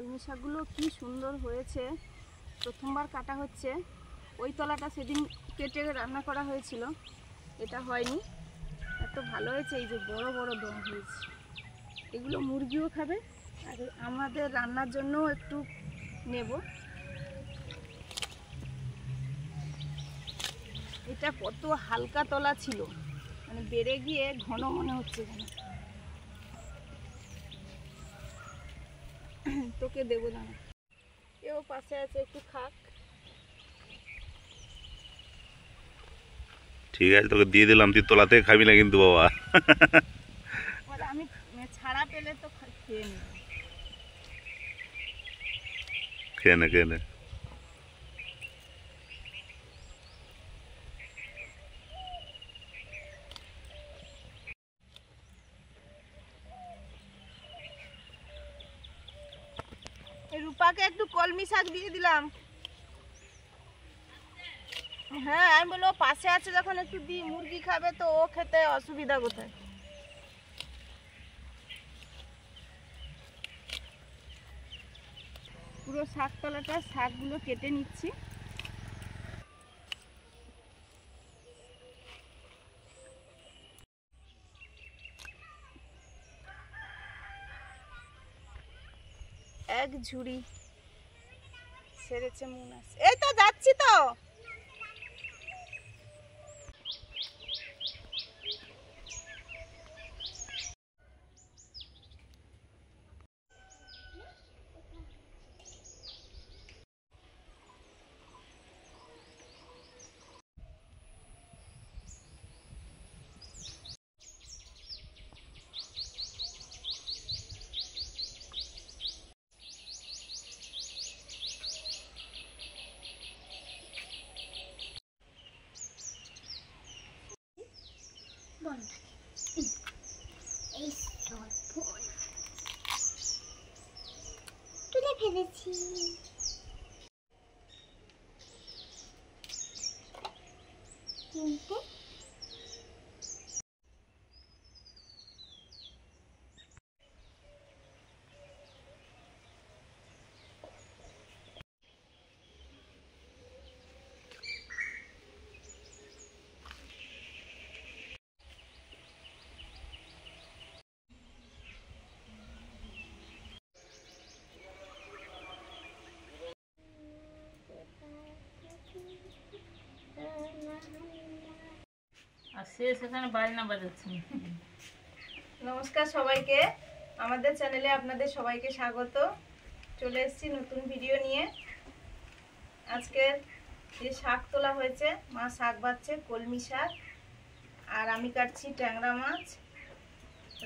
কলমি শাকগুলো কি সুন্দর হয়েছে, প্রথমবার কাটা হচ্ছে। ওই তলাটা সেদিন কেটে রান্না করা হয়েছিল, এটা হয়নি। এত ভালো হয়েছে, এই যে বড় বড় দম হয়েছে, এগুলো মুরগিও খাবে আর আমাদের রান্নার জন্যও একটু নেব। এটা কত হালকা তলা ছিল, মানে বেড়ে গিয়ে ঘন মনে হচ্ছে যেন। তোকে দেবো দানা, এও পাশে আছে, একটু খাক। ঠিক আছে, তোকে দিয়ে দিলাম, তুই তোলাতে খাবি না কিন্তু বাবা। আমি ছাড়া পেলে তো খেয়ে নেব। খেয়ে নে, খেয়ে নে। রূপাকে একটু কলমি শাক দিয়ে দিলাম। হ্যাঁ, আমি বলবো পাশে আছে যখন একটু দিই, মুরগি খাবে তো ও খেতে অসুবিধা কোথায়। পুরো শাকতলাটা শাকগুলো কেটে নিচ্ছি। এক ঝুড়ি সেরেছে মন আছে, এই তো যাচ্ছি তো। তুলে ফেলেছি। তিনটে আর শেষ এখানে বাজনা বাজাচ্ছে। নমস্কার সবাইকে, আমাদের চ্যানেলে আপনাদের সবাইকে স্বাগত। চলে এসেছি নতুন ভিডিও নিয়ে। আজকে যে শাক তোলা হয়েছে, মা শাক বাচ্ছে, কলমি শাক, আর আমি কাটছি ট্যাংরা মাছ।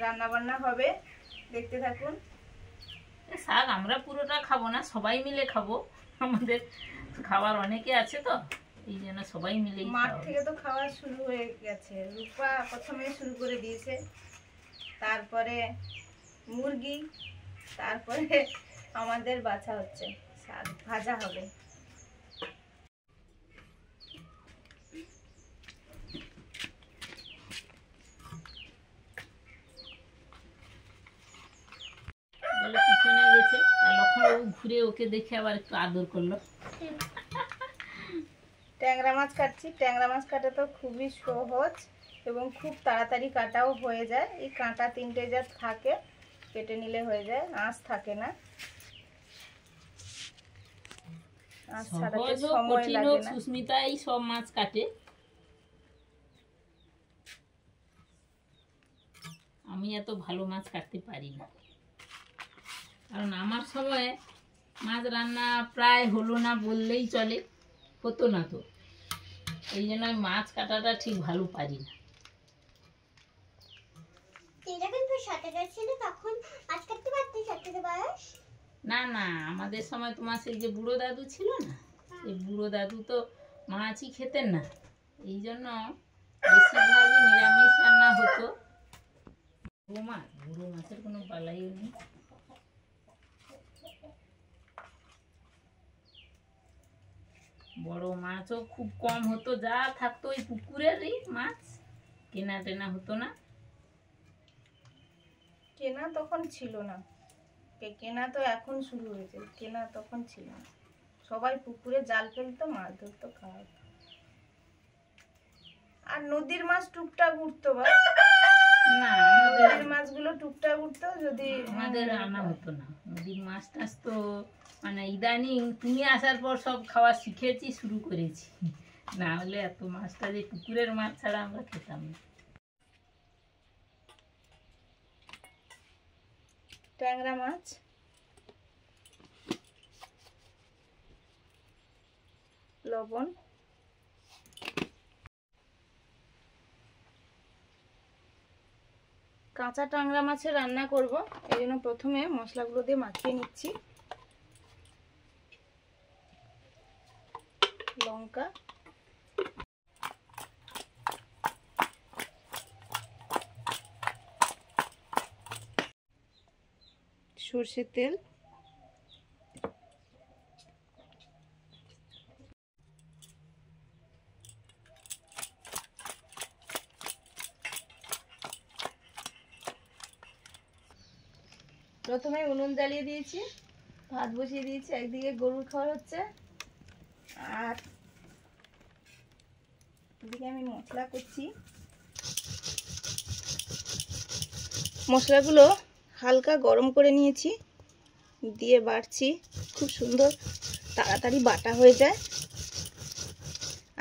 রান্না বান্না হবে, দেখতে থাকুন। শাক আমরা পুরোটা খাবো না, সবাই মিলে খাবো। আমাদের খাবার অনেকে আছে তো, এই জন্য সবাই মিলে। মাঠ থেকে তো খাওয়া শুরু হয়ে গেছে, রূপা প্রথমে শুরু করে দিয়েছে, তারপরে মুরগি, তারপরে আমাদের বাছা হচ্ছে, শাক ভাজা হবে। পিছনে গেছে, লক্ষ্মণ ঘুরে ওকে দেখে আবার একটু আদর করলো। ট্যাংরা মাছ কাটছি। ট্যাংরা মাছ কাটা তো খুবই সহজ এবং খুব তাড়াতাড়ি কাটাও হয়ে যায়। এই কাঁটা তিনটে যা থাকে কেটে নিলে হয়ে যায়, আঁশ থাকে না। আঁশ ছাড়াতে সময় লাগে না। সুস্মিতা এই সব মাছ কাটে, আমি এত ভালো মাছ কাটতে পারি না, কারণ আমার সময় মাছ রান্না প্রায় হলো না বললেই চলে, হতো না তো, এই জন্য আমি মাছ কাটাটা ঠিক ভালো পারি না। না না, আমাদের সময় তোমার সেই যে বুড়ো দাদু ছিল না, সেই বুড়ো দাদু তো মাছই খেতেন না, এই জন্য বেশিরভাগই নিরামিষ রান্না হতো। বুড়ো মাছের কোনো বালাইও নেই। বড় মাছও খুব কম হতো, যা থাকতো ওই পুকুরেরই মাছ, কেনা টেনা হতো না। কেনা তখন ছিল না। কেনা তো এখন শুরু হয়েছে, কেনা তখন ছিল না। সবাই পুকুরে জাল ফেলতো, মাছ ধরতো, খাওয়া হতো। আর নদীর মাছ টুকটাক উঠতো, বা না নদীর মাছগুলো টুকটাক উঠতো। যদি আমাদের আনা হতো না নদীর মাছ টাছ, তো মানে ইদানিং তুমি আসার পর সব খাওয়া শিখেছি, শুরু করেছি। না হলে এত মাছটা যে পুকুরের মাছ ছাড়া আমরা খেতাম না। ট্যাংরা মাছ, লবণ, কাঁচা ট্যাংরা মাছের রান্না করব, এই জন্য প্রথমে মশলাগুলো দিয়ে মাখিয়ে নিচ্ছি। লঙ্কা, সর্ষের তেল, প্রথমে উনুন জ্বালিয়ে দিয়েছি, ভাত বসিয়ে দিয়েছি, একদিকে গরুর খাবার হচ্ছে, আর এদিকে আমি মশলা করছি। মশলাগুলো হালকা গরম করে নিয়েছি, দিয়ে বাটছি। খুব সুন্দর তাড়াতাড়ি বাটা হয়ে যায়।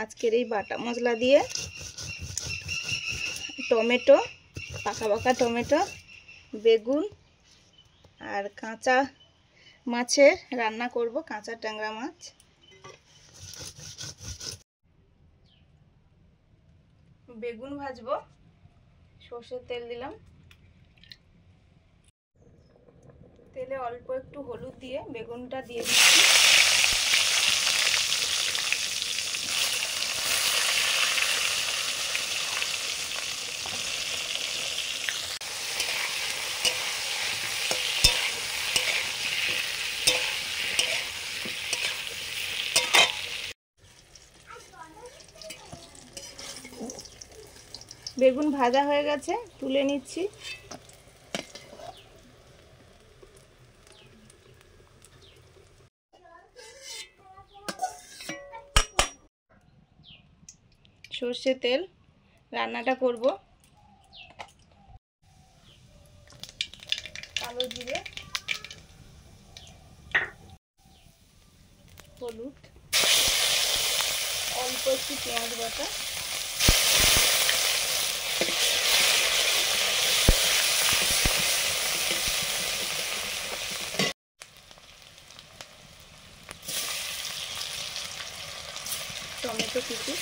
আজকের এই বাটা মশলা দিয়ে টমেটো, পাকা পাকা টমেটো, বেগুন আর কাঁচা মাছের রান্না করব, কাঁচা ট্যাংরা মাছ। বেগুন ভাজবো, সর্ষের তেল দিলাম, তেলে অল্প একটু হলুদ দিয়ে বেগুনটা দিয়ে দিচ্ছি। বেগুন ভাজা হয়ে গেছে, তুলে নিচ্ছি। সর্ষের তেল, রান্নাটা করব। কালো জিরে, হলুদ, অল্প একটু পেঁয়াজ বাটা, টমেটো কুচি,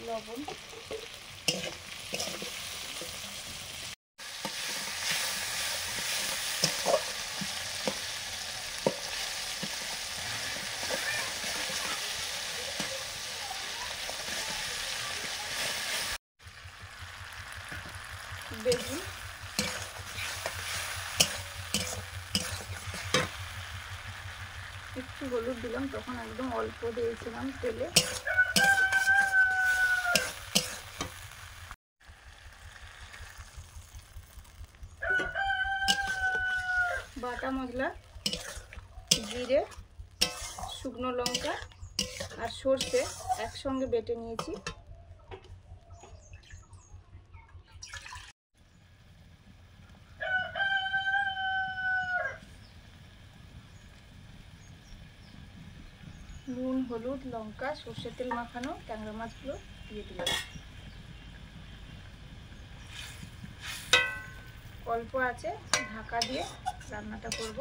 লবণ, বেগুন, একটু হলুদ দিলাম, তখন একদম অল্প দিয়েছিলাম তেলে। বাটা মশলা, জিরে, শুকনো লঙ্কা আর সর্ষে একসঙ্গে বেটে নিয়েছি। নুন, হলুদ, লঙ্কা, সর্ষের তেল মাখানো ট্যাংরা মাছগুলো দিয়ে দিলাম। অল্প আছে, ঢাকা দিয়ে রান্নাটা করব।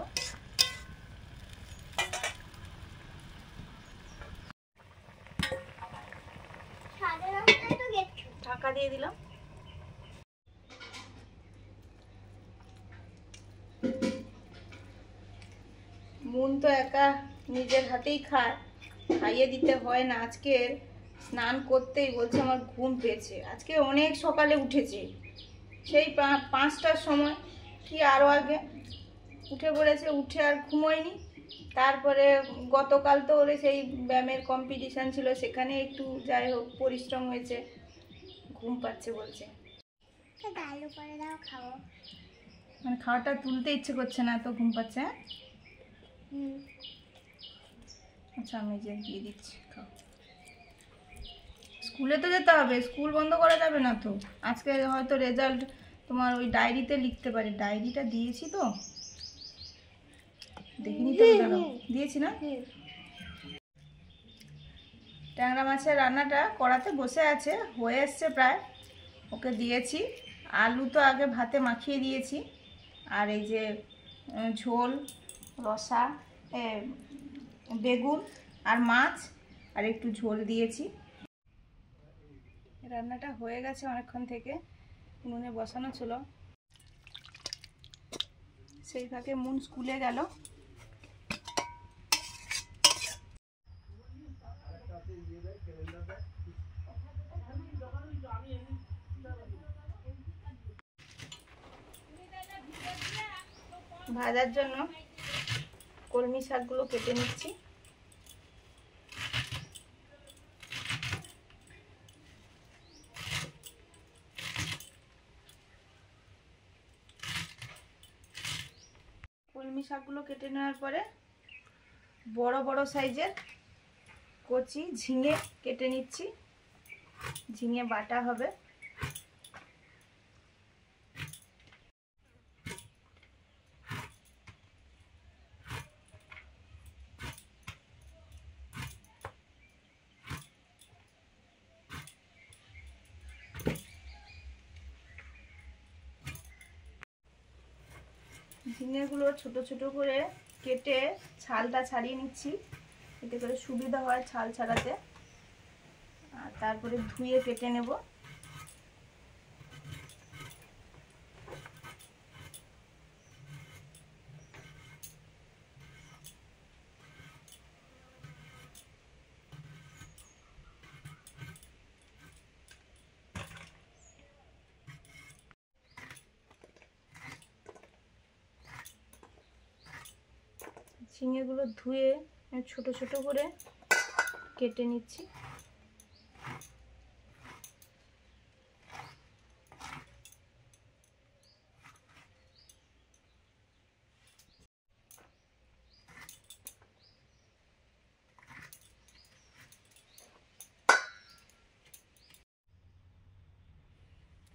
ঢাকা দিয়ে দিলাম। মন তো একা নিজের হাতেই খায়, খাইয়ে দিতে হয় না। আজকে স্নান করতেই বলছে আমার ঘুম পেয়েছে। আজকে অনেক সকালে উঠেছে, সেই 5টার সময় কি আরও আগে উঠে পড়েছে। উঠে আর ঘুমোয়নি, তারপরে গতকাল তো ওর সেই ব্যায়ামের কম্পিটিশান ছিল, সেখানে একটু যাই হোক পরিশ্রম হয়েছে। ঘুম পাচ্ছে বলছে, আলু করে দাও খাবো। মানে খাওয়াটা তুলতে ইচ্ছে করছে না, তো ঘুম পাচ্ছে। হ্যাঁ আচ্ছা আমি যে দিয়ে দিচ্ছি, খাও। স্কুলে তো যেতে হবে, স্কুল বন্ধ করা যাবে না তো। আজকে হয়তো রেজাল্ট তোমার ওই ডায়েরিতে লিখতে পারে, ডায়েরিটা দিয়েছি তো, দেখিনি তো, দাঁড়াও দিয়েছি না। ট্যাংরা মাছের রান্নাটা কড়াতে বসে আছে, হয়ে এসছে প্রায়। ওকে দিয়েছি আলু, তো আগে ভাতে মাখিয়ে দিয়েছি, আর এই যে ঝোল, রসা, বেগুন আর মাছ, আর একটু ঝোল দিয়েছি। রান্নাটা হয়ে গেছে অনেকক্ষণ থেকে, উনুনে বসানো ছিল। সেই ফাঁকে মুন স্কুলে গেল। ভাজার জন্য কলমি শাকগুলো কেটে নিচ্ছি। কলমি শাকগুলো কেটে নেওয়ার পরে বড় বড় সাইজের কচি ঝিঙে কেটে নিচ্ছি। ঝিঙে বাটা হবে। ঝিঙেগুলো ছোট ছোট করে কেটে ছালটা ছাড়িয়ে নিচ্ছি, এতে করে সুবিধা হয় ছাল ছাড়াতে। আর তারপরে ধুয়ে কেটে নেব। ঝিঙেগুলো ধুয়ে ছোট ছোট করে কেটে নিচ্ছি।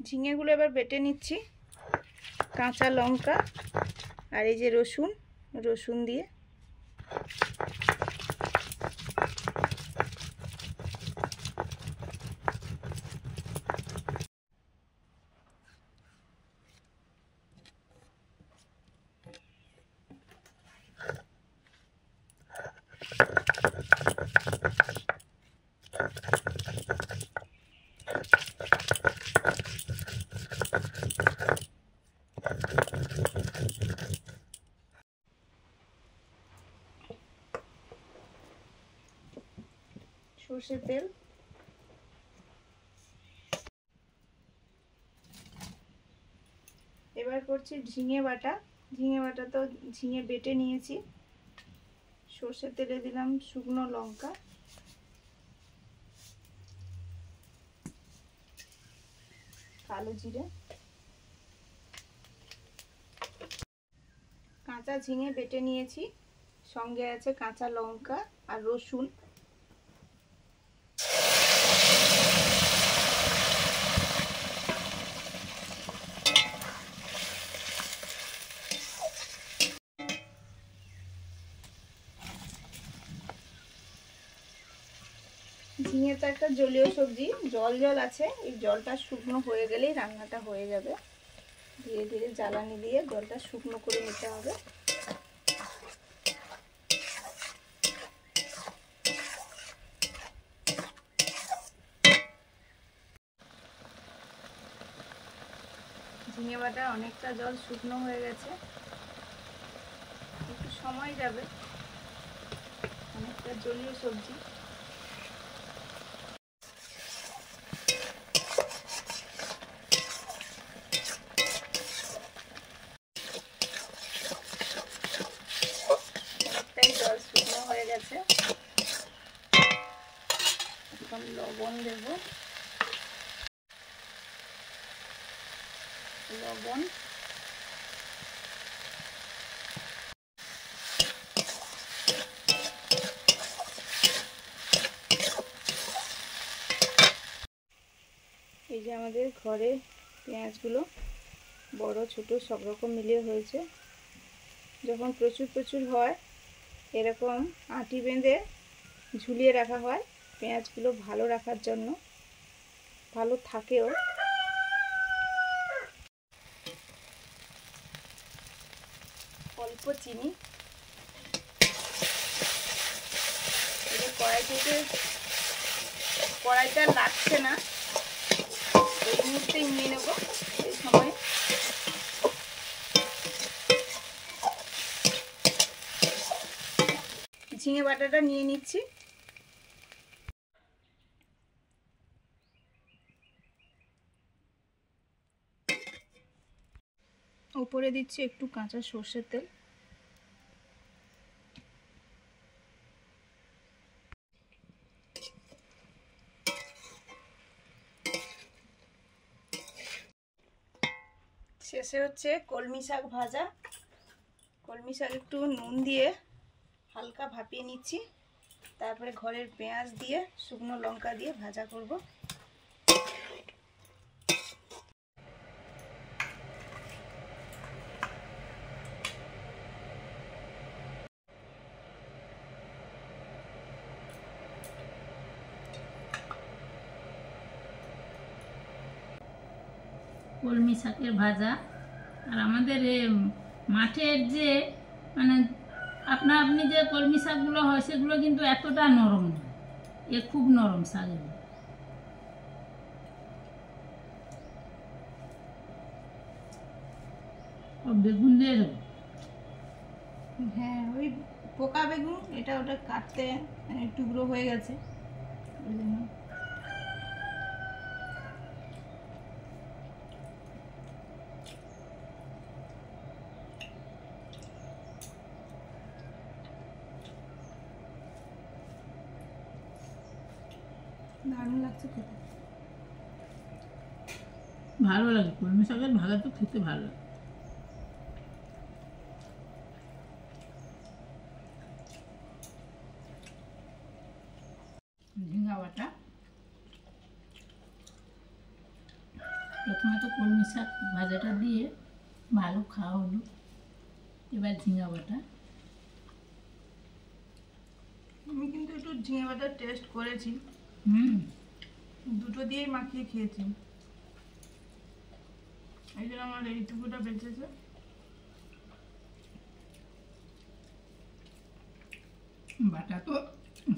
ঝিঙেগুলো এবার বেটে নিচ্ছি। কাঁচা লঙ্কা আর এই যে রসুন দিয়ে সর্ষের তেল, এবার করছি ঝিঙে বাটা। ঝিঙে বাটা তো ঝিঙে বেটে নিয়েছি। সর্ষের তেলে দিলাম শুকনো লঙ্কা, কালো জিরে, কাঁচা ঝিঙে বেটে নিয়েছি, সঙ্গে আছে কাঁচা লঙ্কা আর রসুন। ঝিঙে তো একটা জলীয় সবজি, জল আছে, এই জলটা শুকনো হয়ে গেলেই রান্নাটা হয়ে যাবে। ধীরে ধীরে জ্বালানি দিয়ে জলটা শুকনো করে নিতে হবে। ঝিঙে বাটা অনেকটা জল শুকনো হয়ে গেছে, একটু সময় যাবে, অনেকটা জলীয় সবজি। অনেকটাই লবণ, এই যে আমাদের ঘরে পেঁয়াজগুলো বড় ছোট সব রকম মিলিয়ে হয়েছে। যখন প্রচুর প্রচুর হয় এরকম আঁটি বেঁধে ঝুলিয়ে রাখা হয় পেঁয়াজগুলো ভালো রাখার জন্য, ভালো থাকেও। অল্প চিনি, এই কড়াইটা লাগছে না, এই মুহূর্তেই নিয়ে নেব। এই সময় ঝিঙে বাটাটা নিয়ে নিচ্ছি। উপরে দিচ্ছি একটু কাঁচা সর্ষের তেল। শেষে হচ্ছে কলমি শাক ভাজা। কলমি শাক একটু নুন দিয়ে হালকা ভাপিয়ে নিচ্ছি, তারপরে ঘরের পেঁয়াজ দিয়ে শুকনো লঙ্কা দিয়ে ভাজা করব। কলমি শাকের ভাজা। আর আমাদের মাঠের যে মানে আপনি যে কলমি শাকগুলো হয় সেগুলো কিন্তু এতটা নরম না, এ খুব নরম শাক। ও বেগুন দিয়ে দেবো? হ্যাঁ, ওই পোকা বেগুন, এটা ওটা কাটতে টুকরো হয়ে গেছে ওই জন্য। দারুণ লাগছে খেতে। ভালো লাগে, কলমি শাকের ভাজা তো খেতে ভালো লাগে। ঝিঙ্গা বাটা, প্রথমে তো কলমি শাক ভাজাটা দিয়ে ভালো খাওয়া হলো, এবার ঝিঙ্গা বাটা। আমি কিন্তু একটু ঝিঙে বাটার টেস্ট করেছি, দুটো দিয়েই মাখিয়ে খেয়েছি, এই জন্য আমার এইটুকুটা বেঁচেছে। বাটা তো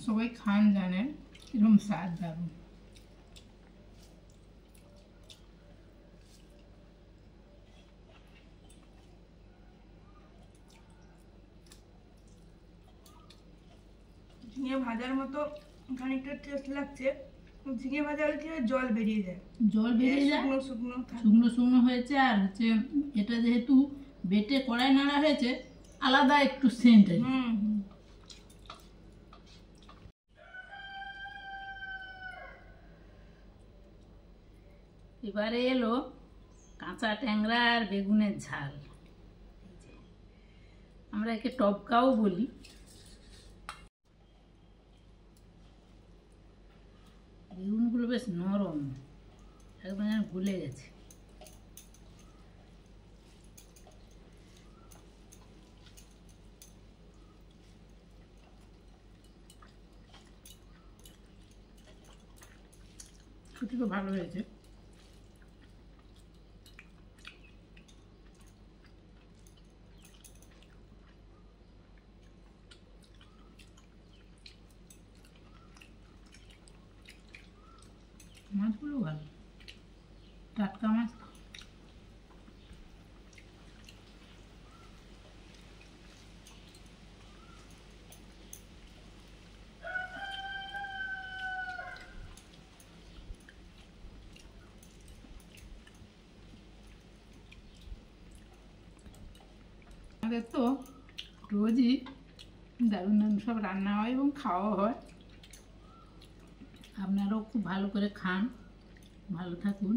সবাই খান, জানেন এরকম স্বাদ দারুণ। ঝিঙে ভাজার মতো খানিকটা টেস্ট লাগছে। ঝিঙে ভাজা হলে কি হয়, জল বেরিয়ে যায়, জল বেরিয়ে যায়, শুকনো শুকনো থাকে। শুকনো শুকনো হয়েছে। আর হচ্ছে এটা যেহেতু বেটে কড়াই নাড়া হয়েছে, আলাদা একটু সেন্ট আছে। এবারে এলো কাঁচা ট্যাংরা আর বেগুনের ঝাল। আমরা একে টবকাও বলি। বেগুনগুলো বেশ নরম, একদম যেন গুলে গেছে। খেতে তো ভালো হয়েছে। মাছগুলো ভালো, টাটকা মাছ। আমাদের তো রোজই দারুণ দারুণ সব রান্না হয় এবং খাওয়া হয়। আপনারাও খুব ভালো করে খান, ভালো থাকুন।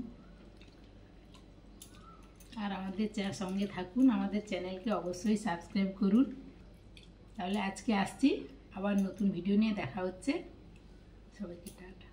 আর আমাদের সঙ্গে থাকুন, আমাদের চ্যানেলকে অবশ্যই সাবস্ক্রাইব করুন। তাহলে আজকে আসছি, আবার নতুন ভিডিও নিয়ে দেখা হচ্ছে। সবাইকে টাটা।